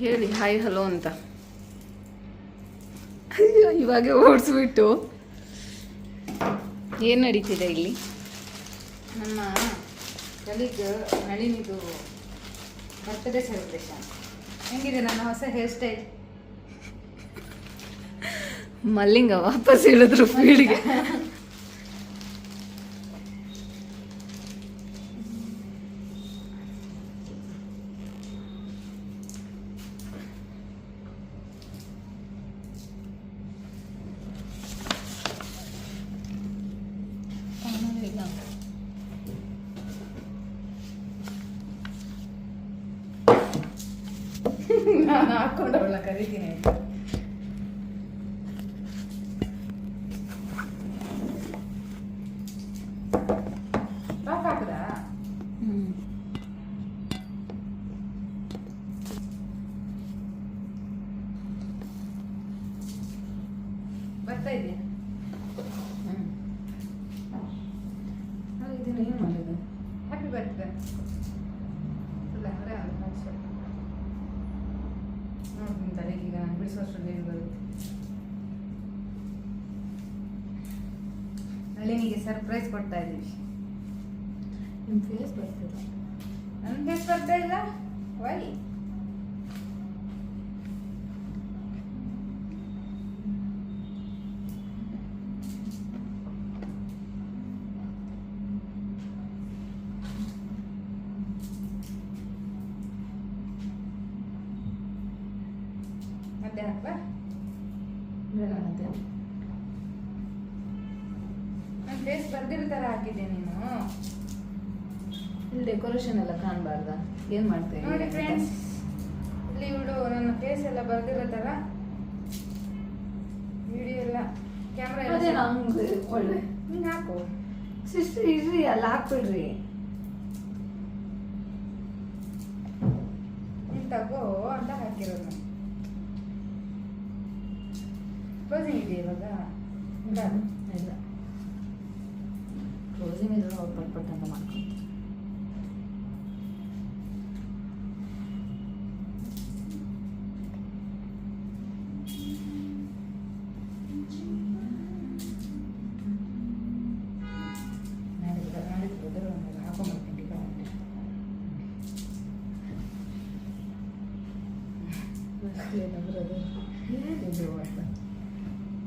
ಹೇಳಿ hi hello ಅಂತ. ಅಯ್ಯೋ ಇವಾಗೆ ಓಡಿಸ್ಬಿಟ್ಟು. ಏನು ನಡೀತಿದೆ ಇಲ್ಲಿ? ನಮ್ಮ ಕಲೀಗ್ ನಳಿನಿದು ಬರ್ತ್ಡೇ ಸೆಲೆಬ್ರೇಷನ್. ಹೆಂಗಿದೆ ನನ್ನ ಹೊಸ ಹೇರ್ ಸ್ಟೈಲ್? ಮಲ್ಲಿಂಗ ವಾಪಸ್ ಹೇಳಿದ್ರು ಫೀಲ್ಡ್ಗೆ. ನಾನು ಹಾಕೊಂಡವಳ ಕರಿತೀನಿ ಆಯ್ತಾ? ಲಾಕ್ ಹಾಕದಾ? ಬರ್ತಾ ಇದೆಯಾ? ಇದನ್ನ ಏನು ಮಾಡಿದ್ದು? Happy birthday. ಇಲ್ಲ ಅಂದರೆ ನೋಡ್ತೀನಿ ತಲೆಗೆ. ಈಗ ನಾನು ಬಿಡಿಸೋಷ್ಟ್ರಲ್ಲಿ ಏನು ಬರುತ್ತೆ. ನಳಿನಿಗೆ ಸರ್ಪ್ರೈಸ್ ಕೊಡ್ತಾ ಇದ್ದೀವಿ. ನಿಮ್ಮ ಫೇಸ್ ಬರ್ತಿಲ್ಲ. ನನ್ನ ಫೇಸ್ ಬರ್ತಾ ಇಲ್ಲ? ವೈ? ಮತ್ತೆ ಹಾಕ್ಬಾ? ಬೇಡ ಮತ್ತೆ. ನನ್ನ ಫೇಸ್ ಬರ್ದಿರೋ ಥರ ಹಾಕಿದ್ದೆ ನೀನು. ಇಲ್ಲಿ ಡೆಕೋರೇಷನ್ ಎಲ್ಲ ಕಾಣಬಾರ್ದಾ? ಏನು ಮಾಡ್ತೇವೆ ನೋಡಿ ಫ್ರೆಂಡ್ಸ್, ಇಲ್ಲಿ ಇವಳು ನನ್ನ ಫೇಸ್ ಎಲ್ಲ ಬರ್ದಿರೋ ಥರ ವಿಡಿಯೋ ಎಲ್ಲ ಕ್ಯಾಮ್ರಾ ಅದೇ ಎಲ್ಲ ನಮ್ಗೆ ಒಳ್ಳೆ ಹಿಂಗೆ ಹಾಕು. ಸಿಸ್ಟರ್ ಇರ್ರಿ, ಅಲ್ಲಿ ಹಾಕ್ಬಿಡ್ರಿ. ನೀನು ತಗೋ ಅಂತ ಹಾಕಿರೋದು ನಾನು. ಕ್ಲೋಸಿಂಗ್ ಇದೆ ಇವಾಗ? ಇಲ್ಲ ಇಲ್ಲ, ಕ್ಲೋಸಿಂಗ್ ಇದ್ರೆ ಅವ್ರು ಪಟ್ ಪಟ್ ಅಂತ ಮಾಡ್ಕೊಂಡು. ಏನಂದ್ರೆ ಅದು ಏನಿದು ಅಂತ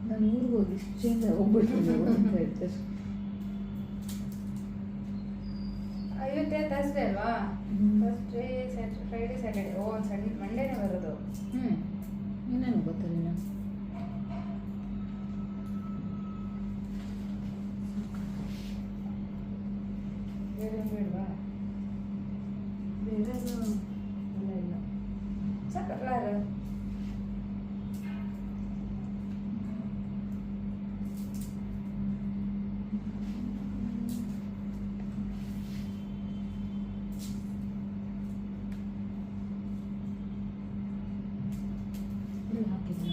ನಾನು ಊರಿಗೆ ಹೋಗಿ ಇಷ್ಟು ಚೇಂಜ್ ಹೋಗ್ಬಿಟ್ಟಿದ್ದೆ ಅಂತ ಹೇಳ್ತಾರೆ. ಇವತ್ತೇ ಥರ್ಸ್ಡೇ ಅಲ್ವಾ? Thursday, Friday, Saturday. ಓ ಮಂಡೇನೇ ಬರೋದು. ಇನ್ನೇನು ಗೊತ್ತಿಲ್ಲ. ಬೇರೆ ಬೇಡವಾ? ಬೇರೆ ಎಲ್ಲ ಇಲ್ಲ. ಸಾಕಲ್ಲಾರು ಹಾಕಿದ್ದೆ.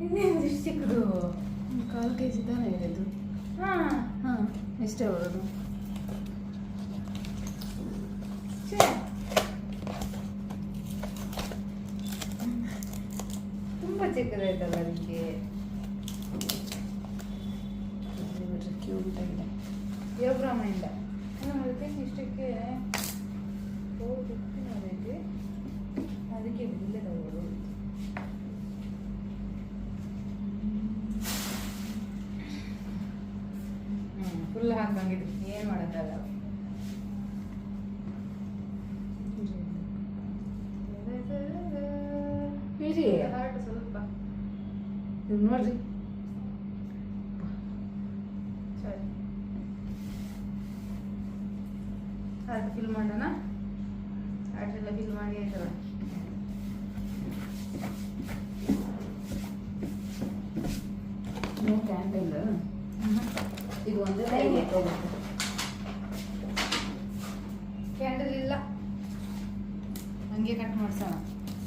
ಇನ್ನೇನು ಇಷ್ಟು ಚಿಕ್ಕದು? 1/4 kg ತಾನೇ ಹೇಳಿದ್ದು. ಹಾಂ ಎಷ್ಟೇ ಬರೋದು? ತುಂಬ ಚಿಕ್ಕದಾಯ್ತಲ್ಲ ಅದಕ್ಕೆ. ಕ್ಯೂಟ್ ಆಗಿದೆ. ಯೋಗ್ರಾಮಿಂದ ಅದಕ್ಕೆ ಇಷ್ಟಕ್ಕೆ ಅದಕ್ಕೆ ಇಲ್ಲೇ ತಗೋದು. ಫುಲ್ ಹಾಕಂಗಿದ್ರು ಏನು ಮಾಡೋಕ್ಕಲ್ಲ. ಹಾರ್ಟ್ ಸ್ವಲ್ಪ ನೋಡ್ರಿ. ಸರಿ, ಹಾರ್ಟ್ ಫಿಲ್ ಮಾಡೋಣ. ಅದೆಲ್ಲ ಬಿಲ್ ಮಾಡಿ ಆಯ್ತಲ್ಲ. ನೋ ಕ್ಯಾಂಡಲ್ ಇದು ಒಂದೇ ಕೈಗೆ ಹೋಗುತ್ತೆ. ಕ್ಯಾಂಡಲ್ ಇಲ್ಲ, ಹಂಗೆ ಕಟ್ ಮಾಡ್ಸೋಣ.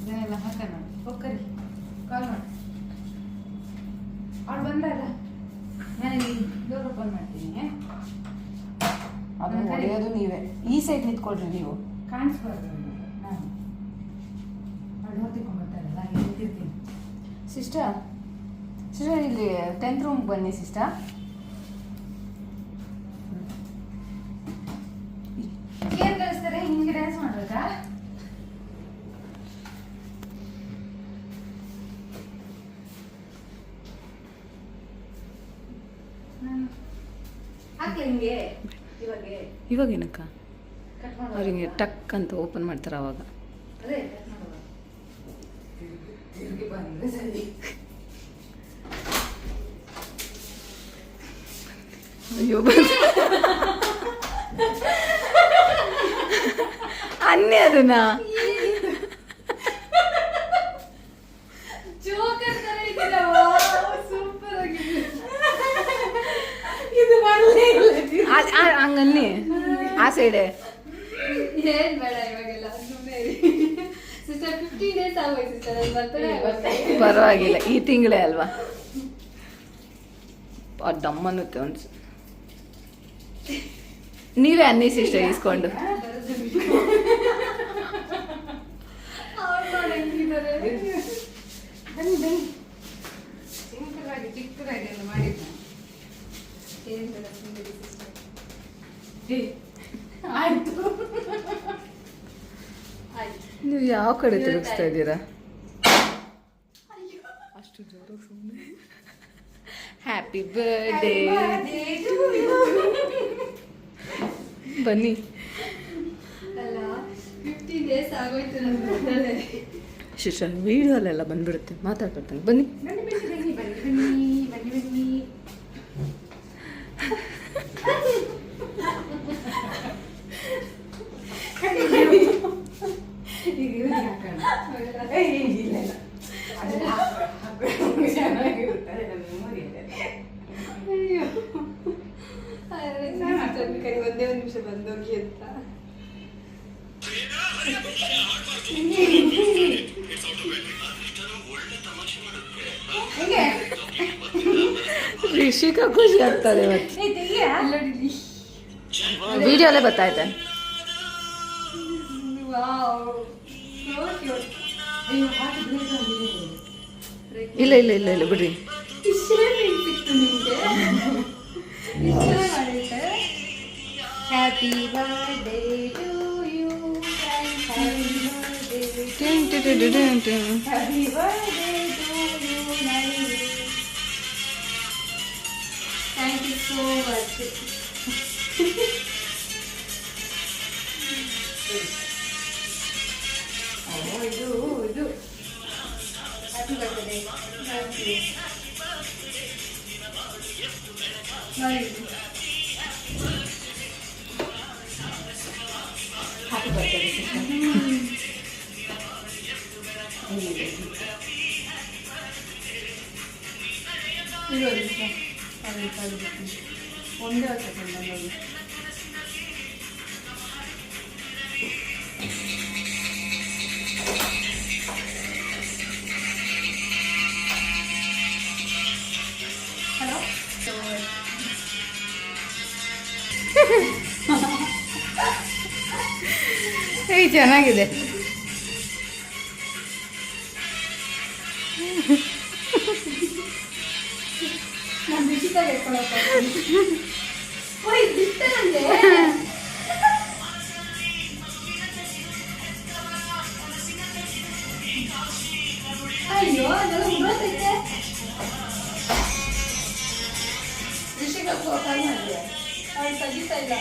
ಇದನ್ನೆಲ್ಲ ಹಾಕೋಣ. ಹೋಗ್ಕರಿ ಕಾಲ್ ಮಾಡಿ. ಅವ್ಳು ಬಂದಾಗ ನಾನು ಡೋರ್ ಓಪನ್ ಮಾಡ್ತೀನಿ. ಅದನ್ನ ಹೊಡೆಯೋದು ನೀವೇ. ಈ ಸೈಡ್ ನಿಂತ್ಕೊಳ್ರಿ ನೀವು. ಕಾಣಿಸ್ಬಾರ್ದು ನಾನು ಅವ್ಳು ಹೊತ್ತಿಕೊಂಡ್ಬರ್ತಾರಲ್ಲ ಹಾಗೆ ನಿಂತಿರ್ತೀನಿ. ಸಿಸ್ಟರ್ ಇಲ್ಲಿ 10th ರೂಮ್ ಬನ್ನಿ ಸಿಸ್ಟರ್. ಏನ್ ಕಳಿಸ್ತಾರೆ? ಹಿಂಗೆ ಡ್ಯಾನ್ಸ್ ಮಾಡ್ಬೇಕಾ? ಹಾಕ್ಲಿ ಹಿಂಗೆ ಇವಾಗ ಏನಕ್ಕ ಕಟ್ ಮಾಡೋದು. ಅವ್ರಿಗೆ ಟಕ್ ಅಂತ ಓಪನ್ ಮಾಡ್ತಾರೆ ಅವಾಗ. ಅದೇ ಕಟ್ ಮಾಡೋದು. ತಿರುಗಿ ಬಂದ್ರೆ ಸರಿ. ಅಯ್ಯೋ ಅನ್ನೇ ಅದನ್ನ ಜೋಕರ್ ತರ ಇದೆಯಲ್ಲ, ಸೂಪರ್ ಆಗಿದೆ. ಇದು ಬರಲೇ ಇಲ್ಲ. ಹಂಗನ್ನಿ ಆ ಸೈಡೆ. ಏನ್ ಬೇಡ ಇವಾಗೆಲ್ಲ, ಸುಮ್ಮನೆ ಸಿಸ್ಟರ್ 15 days ಆಗೋಯ್ತು ಸಿಸ್ಟರ್. ಅದು ಬರ್ತಡೇ ಪರವಾಗಿಲ್ಲ, ಈ ತಿಂಗಳೇ ಅಲ್ವಾ. ದಮ್ಮನ್ನುತ್ತೆ ಒಂದು ನೀವೇ ಅನ್ನಿ ಸಿಸ್ಟರ್ ಇಸ್ಕೊಂಡು. ಬನ್ನಿ ಬನ್ನಿ. ಸಿಂಪಲ್ ಆಗಿ ಚಿಕ್ಕದಾಗಿ ಎಲ್ಲ ಮಾಡಿದ್ದು. ಏನ್ ಬೇಡ ಸುಮ್ಮನೆ ಸಿಸ್ಟರ್. ಆಯ್ತು ಆಯ್ತು. ನೀವು ಯಾವ ಕಡೆ ತಿರುಗಿಸ್ತಾ ಇದ್ದೀರಾ? ಅಷ್ಟು ಜೋರಾಗಿ ಸುಮ್ಮನೆ. ಹ್ಯಾಪಿ ಬರ್ಡೇ ಬನ್ನಿ. ಅಲ್ಲ 15 days ಆಗೋಯ್ತು ನನ್ನ ಬರ್ತಡೇ. ಶಿಶರ್ ವಿಡಿಯೋಲೆಲ್ಲ ಬಂದ್ಬಿಡುತ್ತೆ, ಮಾತಾಡ್ಕೊಳ್ತಾನೆ. ಬನ್ನಿ ಬನ್ನಿ ಬನ್ನಿ ಬನ್ನಿ ಬನ್ನಿ ಬನ್ನಿ ಬನ್ನಿ. ಈಗ ಇವ್ರಿಗೆ ಹಾಕೋಣ. ಇಲ್ಲ ಇಲ್ಲ ಅದೆಲ್ಲ ಹಾಕ್ಬೇಕು. ಚೆನ್ನಾಗಿರುತ್ತೆ, ಅದೆಲ್ಲ ಮೆಮೊರಿ ಇದೆ. ಅಯ್ಯೋ ಕೈ ಒಂದೇ ಒಂದು ನಿಮಿಷ ಬಂದೋಗಿ ಅಂತ. ಹಿಂಗೆ ರಿಷಿಕಾ ಖುಷಿ ಆಗ್ತದೆ ಇವತ್ತು. ವಿಡಿಯೋಲ್ಲೇ ಗೊತ್ತಾಯ್ತೆ. ಇಲ್ಲ ಇಲ್ಲ ಇಲ್ಲ ಇಲ್ಲ ಬಿಡ್ರಿ. Happy birthday to you. Happy birthday to you. Thank you so much. ಇದು happy birthday. Thank you. Happy birthday sister. ಒಂದೇ ಸೆಕೆಂಡ್ ನೋಡಿ. ಹಲೋ ಏಯ್ ಚೆನ್ನಾಗಿದೆ. ನಾನು ಬಿಸಿದಾಗ ಎತ್ಕೊಳಕ್ಕೆ ಓಯ್ ಬಿಟ್ಟ ನನಗೆ. ಅಯ್ಯೋ ಅದೆಲ್ಲ ಉಡೋತೈತೆ. ಋಷಿಗೆ ಕಾಲ್ ಮಾಡಿದೆ, ಅವ್ಳು ತೆಗಿತಾ ಇಲ್ಲ.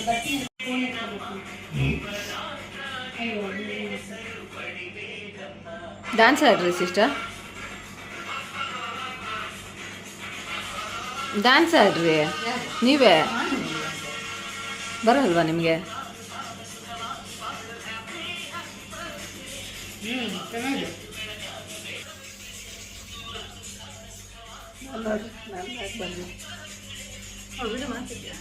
ಬರ್ತೀನಿ ಫೋನ್ ಎತ್ಕೊಬೇಕು. ಅಯ್ಯೋ ಡ್ಯಾನ್ಸ್ ಆಡ್ರಿ ಸಿಸ್ಟರ್, ಡ್ಯಾನ್ಸ್ ಆಡ್ರಿ. ನೀವೇ ಬರಲ್ವಾ ನಿಮಗೆ? ಚೆನ್ನಾಗಿದೆ. ನಾನು ನೋಡಿ ನಾನು ಯಾಕೆ ಬಂದಿದ್ದೆ ವಿಡಿಯೋ ಮಾಡ್ತಿದ್ಯಾ?